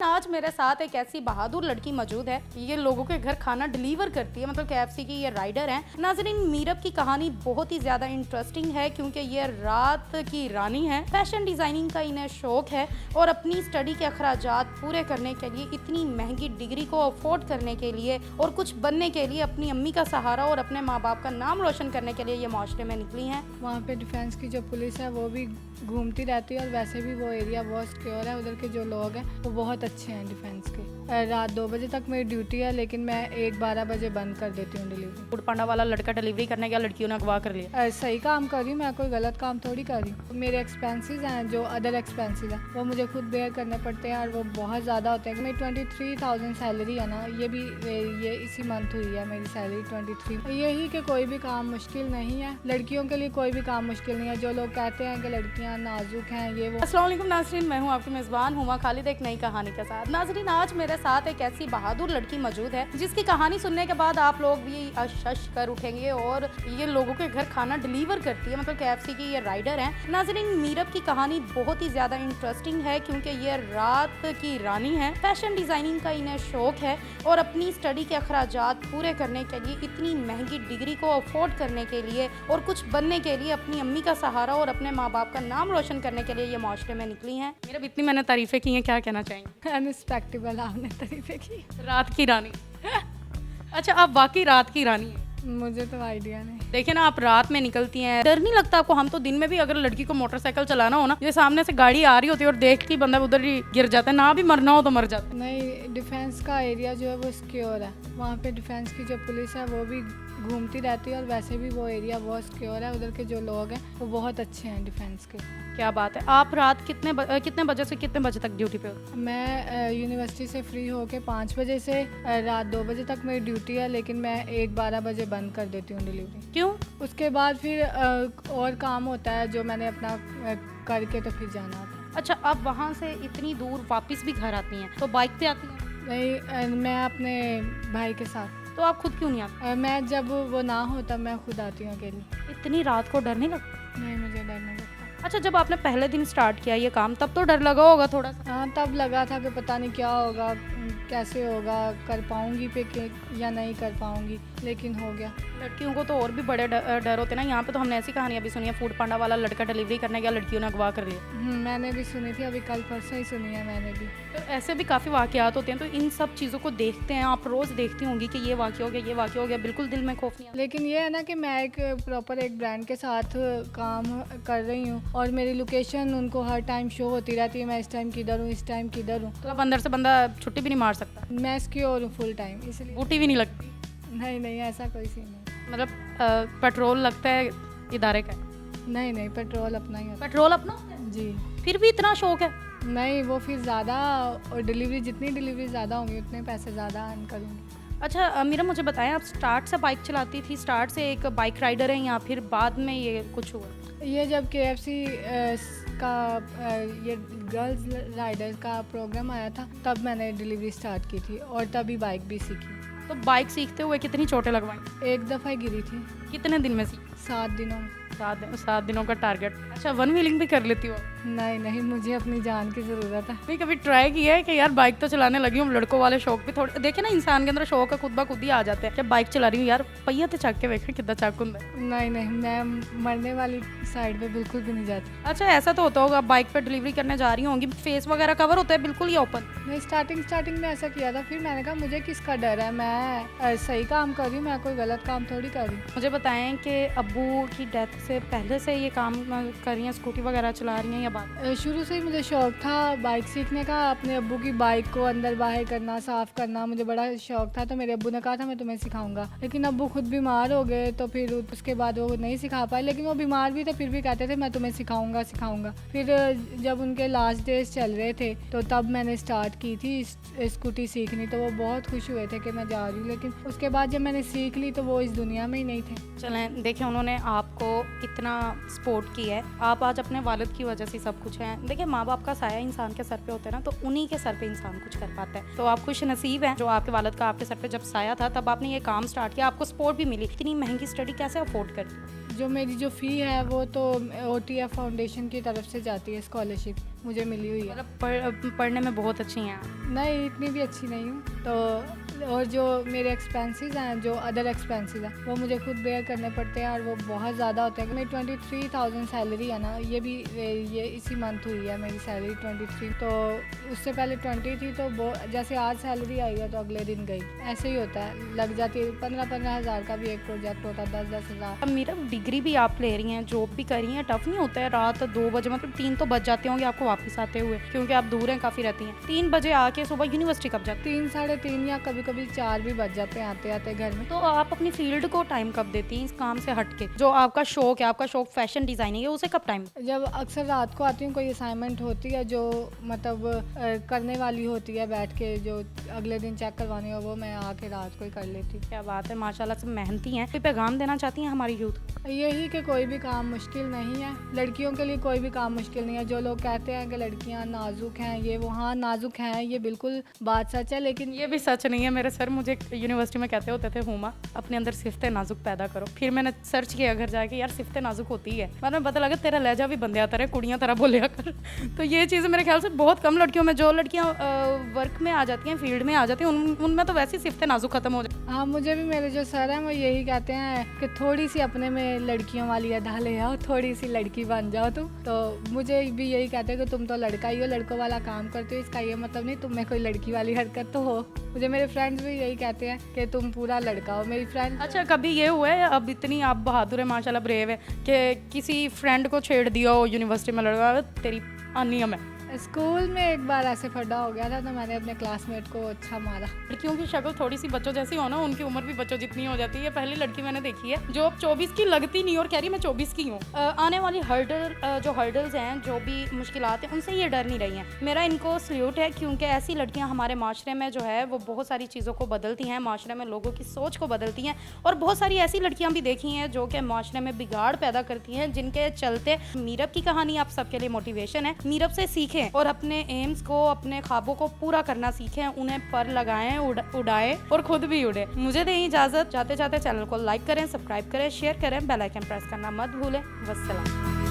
आज मेरे साथ एक ऐसी बहादुर लड़की मौजूद है। ये लोगों के घर खाना डिलीवर करती है, मतलब KFC की ये राइडर है। नाज़रीन, मीरब की कहानी बहुत ही ज्यादा इंटरेस्टिंग है क्योंकि ये रात की रानी है। फैशन डिजाइनिंग का इन्हें शौक है और अपनी स्टडी के अखराजात पूरे करने के लिए, इतनी महंगी डिग्री को अफोर्ड करने के लिए और कुछ बनने के लिए अपनी अम्मी का सहारा और अपने माँ बाप का नाम रोशन करने के लिए ये माशरे में निकली हैं। वहाँ पे डिफेंस की जो पुलिस है वो भी घूमती रहती है और वैसे भी वो एरिया बहुत सिक्योर है। उधर के जो लोग हैं वो बहुत अच्छे हैं डिफेंस के। रात 2 बजे तक मेरी ड्यूटी है, लेकिन मैं 1-12 बजे बंद कर देती हूँ डिलीवरी। फूड पांडा वाला लड़का डिलीवरी करने गया, लड़कियों ने अगवा कर लिया। सही काम कर रही हूँ मैं, कोई गलत काम थोड़ी कर रही हूँ। मेरे एक्सपेंसेस हैं, जो अदर एक्सपेंसेस हैं वो मुझे खुद बेयर करने पड़ते हैं और वो बहुत ज़्यादा होते हैं। मेरी 23,000 सैलरी है ना, ये इसी मंथ हुई है मेरी सैलरी 23। यही कि कोई भी काम मुश्किल नहीं है, लड़कियों के लिए कोई भी काम मुश्किल नहीं है। जो लोग कहते हैं कि लड़कियाँ नाजुक हैं ये वो। अस्सलाम वालेकुम नाज़रीन, मैं हूँ आपकी मेज़बान हुमा खालिद एक नई कहानी के साथ। नाज़रीन, आज मेरे साथ एक ऐसी बहादुर लड़की मौजूद है जिसकी कहानी सुनने के बाद आप लोग भी अश कर उठेंगे। और ये लोगों के घर खाना डिलीवर करती है, मतलब KFC की ये राइडर है। नाज़रीन, मीरब की कहानी बहुत ही ज़्यादा इंटरेस्टिंग है क्योंकि ये रात की रानी है। फैशन डिज़ाइनिंग का इन्हें शौक है और अपनी स्टडी के अखराजात पूरे करने के लिए, इतनी महंगी डिग्री को अफोर्ड करने के लिए और कुछ बनने के लिए अपनी अम्मी का सहारा और अपने माँ बाप का नाम रोशन करने के लिए ये माशरे में निकली हैं। मेरा इतनी मैंने तारीफें की हैं, क्या कहना चाहेंगे? अनएक्सपेक्टेबल आपने तारीफें की। रात की रानी। अच्छा, आप वाकई रात की रानी हैं? मुझे तो आइडिया नहीं। देखिए ना, आप रात में निकलती हैं, डर नहीं लगता आपको? हम तो दिन में भी अगर लड़की को मोटरसाइकिल चलाना हो ना, ये सामने से गाड़ी आ रही होती है और देख के बंदा उधर ही गिर जाता है, ना भी मरना हो तो मर जाता है। नहीं, डिफेंस का एरिया जो है वो सिक्योर है। वहाँ पे डिफेंस की जो पुलिस है वो भी घूमती रहती है और वैसे भी वो एरिया बहुत सिक्योर है। उधर के जो लोग हैं वो बहुत अच्छे हैं डिफेंस के। क्या बात है। आप रात कितने बजे से कितने बजे तक ड्यूटी पे हो? मैं यूनिवर्सिटी से फ्री होके 5 बजे से रात 2 बजे तक मेरी ड्यूटी है, लेकिन मैं 1-12 बजे बंद कर देती हूँ डिलीवरी। क्यों? उसके बाद फिर और काम होता है जो मैंने अपना करके तो फिर जाना होता है। अच्छा, आप वहाँ से इतनी दूर वापस भी घर आती हैं तो बाइक पे आती हैं? नहीं, मैं अपने भाई के साथ। तो आप खुद क्यों नहीं आती? मैं जब वो ना हो तब मैं खुद आती हूँ अकेली। इतनी रात को डर नहीं लगता? नहीं, मुझे डर नहीं लगता। अच्छा, जब आपने पहले दिन स्टार्ट किया ये काम तब तो डर लगा होगा थोड़ा सा? हाँ, तब लगा था कि पता नहीं क्या होगा, कैसे होगा, कर पाऊँगी या नहीं कर पाऊँगी, लेकिन हो गया। लड़कियों को तो और भी बड़े डर होते हैं ना। यहाँ पे तो हमने ऐसी कहानियाँ भी सुनी है, फूड पांडा वाला लड़का डिलीवरी करने गया, लड़कियों ने अगवा कर लिया। मैंने भी सुनी थी, अभी कल परसों ही सुनी है मैंने भी। तो ऐसे भी काफ़ी वाक़यात होते हैं, तो इन सब चीज़ों को देखते हैं आप, रोज़ देखती होंगी कि ये वाक़या हो गया, ये वाक़या हो गया, बिल्कुल दिल में खौफ नहीं आता? लेकिन ये है ना कि मैं एक प्रॉपर एक ब्रांड के साथ काम कर रही हूँ और मेरी लोकेशन उनको हर टाइम शो होती रहती है, मैं इस टाइम किधर हूँ, इस टाइम किधर हूँ। तो अब अंदर से बंदा छुट्टी भी नहीं मार सकता? मैं सिक्योर हूँ फुल टाइम, इसलिए। बूटी भी नहीं लगती? नहीं, ऐसा कोई सीन नहीं। मतलब पेट्रोल लगता है इदारे का? नहीं, पेट्रोल अपना ही होता पेट्रोल अपना होता है? है जी। फिर भी इतना शौक है? नहीं, वो फिर ज़्यादा, और जितनी डिलीवरी ज़्यादा होंगी उतने पैसे ज़्यादा अर्न करूँगी। अच्छा मीरा, मुझे बताएं, आप स्टार्ट से बाइक चलाती थी, स्टार्ट से एक बाइक राइडर हैं या फिर बाद में ये कुछ हुआ? ये जब KFC का ये गर्ल्स राइडर का प्रोग्राम आया था तब मैंने डिलीवरी स्टार्ट की थी और तभी बाइक भी सीखी। तो बाइक सीखते हुए कितनी चोटें लगवाई? एक दफ़ा गिरी थी। कितने दिन में सीखी? 7 दिनों में। 7 दिनों का टारगेट। अच्छा, वन व्हीलिंग भी कर लेती हो? नहीं, मुझे अपनी जान की ज़रूरत है। नहीं, कभी ट्राई किया है कि यार बाइक तो चलाने लगी हूँ, लड़कों वाले शौक भी थोड़े देखे ना, इंसान के अंदर शौक है खुद ब खुद ही आ जाते हैं। जब बाइक चला रही हूँ यार, पहिया तो चक के देखें कितना चाक ਹੁੰਦਾ है। नहीं, मैं मरने वाली साइड पे बिल्कुल भी नहीं जाती। अच्छा, ऐसा तो होता होगा, बाइक पे डिलीवरी करने जा रही होंगी, फेस वगैरह कवर होता है बिल्कुल या ओपन? नहीं, स्टार्टिंग में ऐसा किया था, फिर मैंने कहा मुझे किसका डर है, मैं सही काम कर रही हूँ, मैं कोई गलत काम थोड़ी कर रही हूँ। मुझे बताएं कि अब्बू की डेथ से पहले से ये काम कर रही हैं, स्कूटी वगैरह चला रही हैं या बाद? शुरू से ही मुझे शौक था बाइक सीखने का, अपने अब्बू की बाइक को अंदर बाहर करना, साफ़ करना, मुझे बड़ा शौक था। तो मेरे अब्बू ने कहा था मैं तुम्हें सिखाऊंगा, लेकिन अब्बू खुद बीमार हो गए तो फिर उसके बाद वो नहीं सिखा पाए। लेकिन वो बीमार भी थे फिर भी कहते थे मैं तुम्हें सिखाऊंगा। फिर जब उनके लास्ट डेज चल रहे थे तो तब मैंने स्टार्ट की थी स्कूटी सीखनी, तो वो बहुत खुश हुए थे कि मैं जा रही हूँ। लेकिन उसके बाद जब मैंने सीख ली तो वो इस दुनिया में ही नहीं थे। चलें, देखें, उन्होंने आपको इतना सपोर्ट किया है, आप आज अपने वालिद की वजह से सब कुछ हैं। देखिए, माँ बाप का साया इंसान के सर पे होता है ना, तो उन्हीं के सर पे इंसान कुछ कर पाता है। तो आप खुश नसीब हैं जो आपके वालिद का आपके सर पे जब साया था तब आपने ये काम स्टार्ट किया, आपको सपोर्ट भी मिली। इतनी महंगी स्टडी कैसे अफोर्ड करती? जो मेरी जो फ़ी है वो तो OTF फाउंडेशन की तरफ से जाती है, स्कॉलरशिप मुझे मिली हुई है। मतलब पढ़ने में बहुत अच्छी हैं आप। नहीं, इतनी भी अच्छी नहीं हूँ तो। और जो मेरे एक्सपेंसेस हैं, जो अदर एक्सपेंसेस हैं, वो मुझे खुद बेयर करने पड़ते हैं और वो बहुत ज़्यादा होते हैं। मेरी 23,000 सैलरी है ना, ये इसी मंथ हुई है मेरी सैलरी 23। तो उससे पहले 20 थी, तो वो जैसे आज सैलरी आई है तो अगले दिन गई, ऐसे ही होता है, लग जाती है। 15-15 हज़ार का भी एक प्रोजेक्ट होता है, 10-10 हज़ार। अब मेरा डिग्री भी आप ले रही हैं, जॉब भी कर रही हैं, टफ नहीं होता है रात 2 बजे, मतलब 3 तो बज जाते होंगे आपको वापस आते हुए, क्योंकि आप दूर हैं, काफ़ी रहती हैं। 3 बजे आके सुबह यूनिवर्सिटी कब जाती 3, साढ़े 3 या कभी 4 भी बज जाते हैं आते आते घर में। हैं? तो आप अपनी फील्ड को टाइम कब देती हैं इस काम से हट के? जो आपका शौक है, आपका शौक फैशन डिज़ाइनिंग है, उसे कब टाइम? जब अक्सर रात को आती हूँ, कोई असाइनमेंट होती है जो मतलब करने वाली होती है, बैठ के जो अगले दिन चेक करवानी हो, वो मैं आके रात को ही कर लेती हूँ। क्या बात है, माशाल्लाह से मेहनती हैं। कोई पैगाम देना चाहती हैं हमारी यूथ? यही कि कोई भी काम मुश्किल नहीं है, लड़कियों के लिए कोई भी काम मुश्किल नहीं है। जो लोग कहते हैं कि लड़कियां नाजुक हैं, ये वो, हाँ नाजुक हैं, ये बिल्कुल बात सच है, लेकिन ये भी सच नहीं है। मेरे सर मुझे यूनिवर्सिटी में कहते होते थे, हुमा अपने अंदर सिफ्ते नाजुक पैदा करो। फिर मैंने सर्च किया घर जाके, यार सिफ्ते नाजुक होती है। बाद में पता लगा तेरा लहजा भी बंदे आता रहे, कुड़ियाँ तरह बोलिया कर। तो ये चीज़ मेरे ख्याल से बहुत कम लड़कियों में, जो लड़कियाँ वर्क में आ जाती हैं, फील्ड में आ जाती हैं, उनमें तो वैसे ही सिफ्ते नाजुक खत्म हो जाती। हाँ, मुझे भी मेरे जो सर हैं वो यही कहते हैं कि थोड़ी सी अपने में लड़कियों वाली अदा ले आओ, थोड़ी सी लड़की बन जाओ तुम। तो मुझे भी यही कहते हैं कि तुम तो लड़का ही हो, लड़कों वाला काम करते हो, इसका ये मतलब नहीं तुम में कोई लड़की वाली हरकत तो हो। मुझे मेरे फ्रेंड्स भी यही कहते हैं कि तुम पूरा लड़का हो। मेरी फ्रेंड, अच्छा, कभी ये हुआ है, अब इतनी आप बहादुर है माशाल्लाह, ब्रेव है, कि किसी फ्रेंड को छेड़ दिया हो यूनिवर्सिटी में, लड़का तेरी अनियम है? स्कूल में एक बार ऐसे फड्डा हो गया था, तो मैंने अपने क्लासमेट को अच्छा मारा। लड़कियों की शक्ल थोड़ी सी बच्चों जैसी हो ना, उनकी उम्र भी बच्चों जितनी हो जाती है। पहली लड़की मैंने देखी है जो अब 24 की लगती नहीं और कह रही मैं 24 की हूँ। आने वाली हर्डल्स हैं, जो भी मुश्किलात हैं, उनसे ये डर नहीं रही हैं। मेरा इनको सल्यूट है, क्योंकि ऐसी लड़कियाँ हमारे माशरे में जो है वो बहुत सारी चीज़ों को बदलती हैं, माशरे में लोगों की सोच को बदलती हैं। और बहुत सारी ऐसी लड़कियाँ भी देखी हैं जो कि माशरे में बिगाड़ पैदा करती हैं, जिनके चलते मीरब की कहानी आप सबके लिए मोटिवेशन है। मीरब से सीखें और अपने एम्स को, अपने ख्वाबों को पूरा करना सीखें, उन्हें पर लगाएं, उड़ाएं और खुद भी उड़े। मुझे दें इजाज़त। जाते जाते चैनल को लाइक करें, सब्सक्राइब करें, शेयर करें, बेल आइकन प्रेस करना मत भूलें। वस्सलाम।